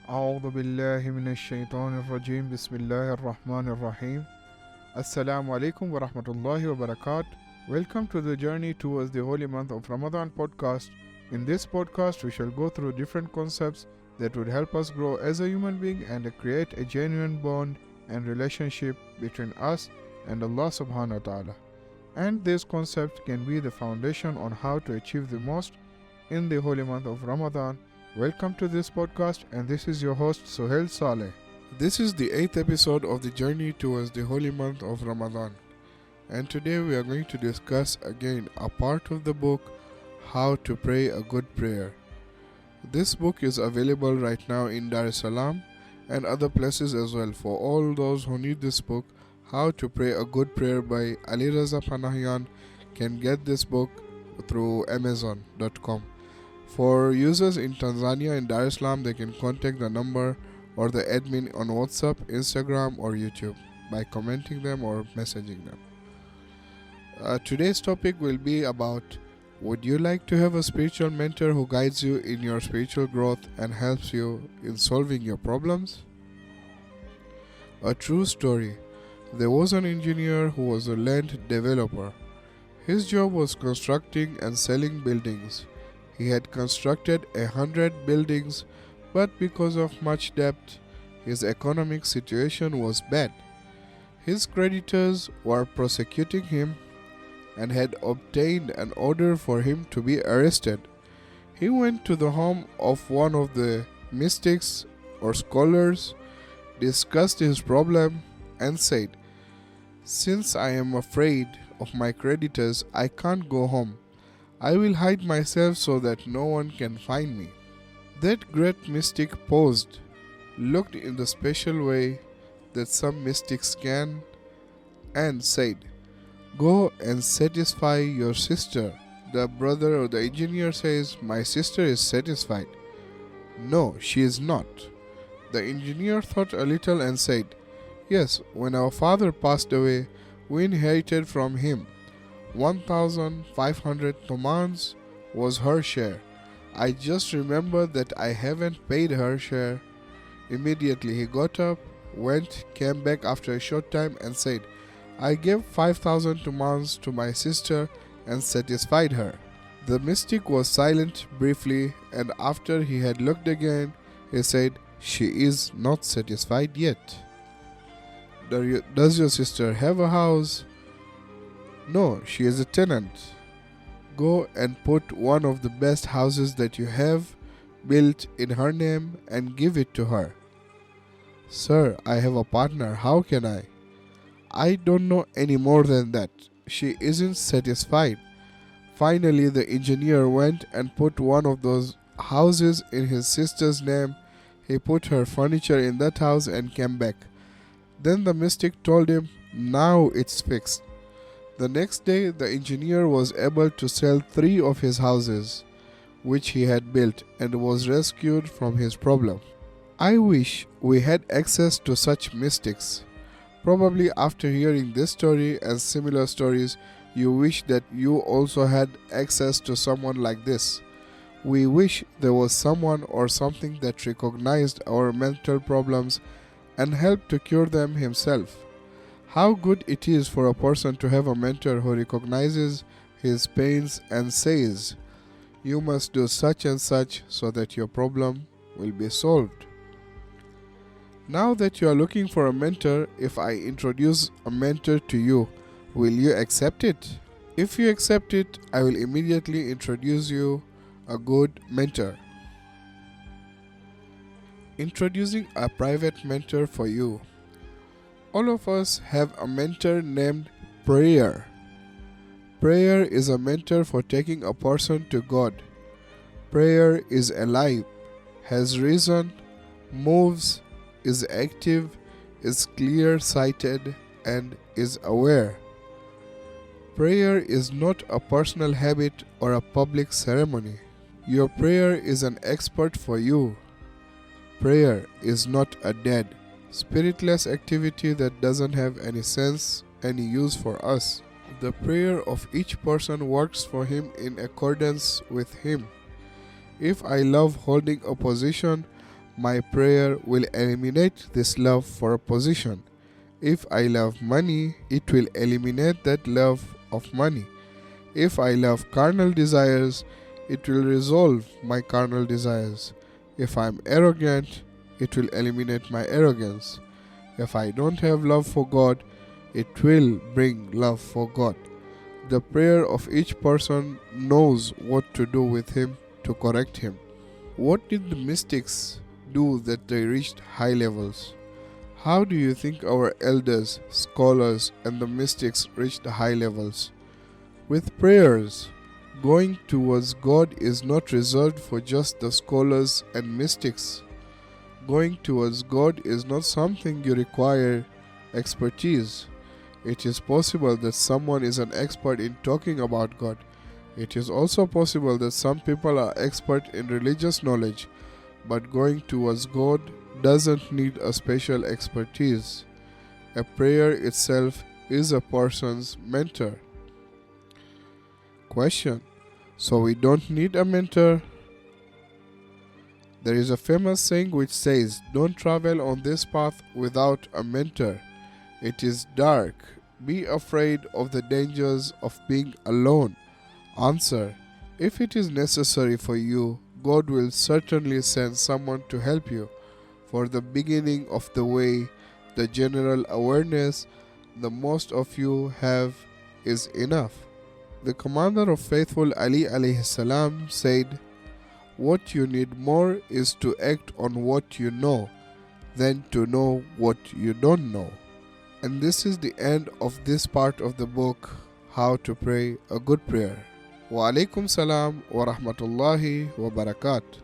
أعوذ بالله من الشيطان الرجيم بسم الله الرحمن الرحيم Assalamu alaikum wa rahmatullahi wa barakatuh. Welcome to the journey towards the holy month of Ramadan podcast. In this podcast, we shall go through different concepts that would help us grow as a human being and create a genuine bond and relationship between us and Allah subhanahu wa ta'ala. And this concept can be the foundation on how to achieve the most in the holy month of Ramadan. Welcome to this podcast, and this is your host Suhail Saleh. This is the 8th episode of the journey towards the holy month of Ramadan, and today we are going to discuss again a part of the book, How to Pray a Good Prayer. This book is available right now in Dar es Salaam and other places as well. For all those who need this book, How to Pray a Good Prayer by Ali Raza Panahian, can get this book through Amazon.com. For users in Tanzania and Dar es Salaam, they can contact the number or the admin on WhatsApp, Instagram or YouTube by commenting them or messaging them. Today's topic will be about, would you like to have a spiritual mentor who guides you in your spiritual growth and helps you in solving your problems? A true story. There was an engineer who was a land developer. His job was constructing and selling buildings. He had constructed 100 buildings, but because of much debt, his economic situation was bad. His creditors were prosecuting him and had obtained an order for him to be arrested. He went to the home of one of the mystics or scholars, discussed his problem, and said, "Since I am afraid of my creditors, I can't go home. I will hide myself so that no one can find me." That great mystic paused, looked in the special way that some mystics can, and said, "Go and satisfy your sister." The brother or the engineer says, "My sister is satisfied." "No, she is not." The engineer thought a little and said, "Yes, when our father passed away, we inherited from him 1,500 tomans was her share. I just remember that I haven't paid her share." Immediately he got up, went, came back after a short time and said, "I gave 5,000 tomans to my sister and satisfied her." The mystic was silent briefly, and after he had looked again, he said, "She is not satisfied yet." Does your sister have a house?" "No, she is a tenant." "Go and put one of the best houses that you have built in her name and give it to her." "Sir, I have a partner. How can I?" "I don't know any more than that. She isn't satisfied." Finally, the engineer went and put one of those houses in his sister's name. He put her furniture in that house and came back. Then the mystic told him, "Now it's fixed." The next day, the engineer was able to sell 3 of his houses, which he had built, and was rescued from his problem. I wish we had access to such mystics. Probably after hearing this story and similar stories, you wish that you also had access to someone like this. We wish there was someone or something that recognized our mental problems and helped to cure them himself. How good it is for a person to have a mentor who recognizes his pains and says, "You must do such and such so that your problem will be solved." Now that you are looking for a mentor, if I introduce a mentor to you, will you accept it? If you accept it, I will immediately introduce you a good mentor. Introducing a private mentor for you. All of us have a mentor named prayer. Prayer is a mentor for taking a person to God. Prayer is alive, has reason, moves, is active, is clear-sighted, and is aware. Prayer is not a personal habit or a public ceremony. Your prayer is an expert for you. Prayer is not a dead, spiritless activity that doesn't have any sense, any use for us. The prayer of each person works for him in accordance with him. If I love holding a position, My prayer will eliminate this love for a position. If I love money, it will eliminate that love of money. If I love carnal desires, it will resolve my carnal desires. If I am arrogant, it will eliminate my arrogance. If I don't have love for God, it will bring love for God. The prayer of each person knows what to do with him to correct him. What did the mystics do that they reached high levels? How do you think our elders, scholars, and the mystics reached high levels? With prayers. Going towards God is not reserved for just the scholars and mystics. Going towards God is not something you require expertise. It is possible that someone is an expert in talking about God. It is also possible that some people are expert in religious knowledge, but going towards God doesn't need a special expertise. A prayer itself is a person's mentor. Question: so we don't need a mentor? There is a famous saying which says, "Don't travel on this path without a mentor. It is dark. Be afraid of the dangers of being alone." Answer: if it is necessary for you, God will certainly send someone to help you. For the beginning of the way, the general awareness the most of you have is enough. The commander of faithful Ali alayhi salam said, "What you need more is to act on what you know than to know what you don't know." And this is the end of this part of the book, How to Pray a Good Prayer. Wa alaikum salam wa rahmatullahi wa barakatuh.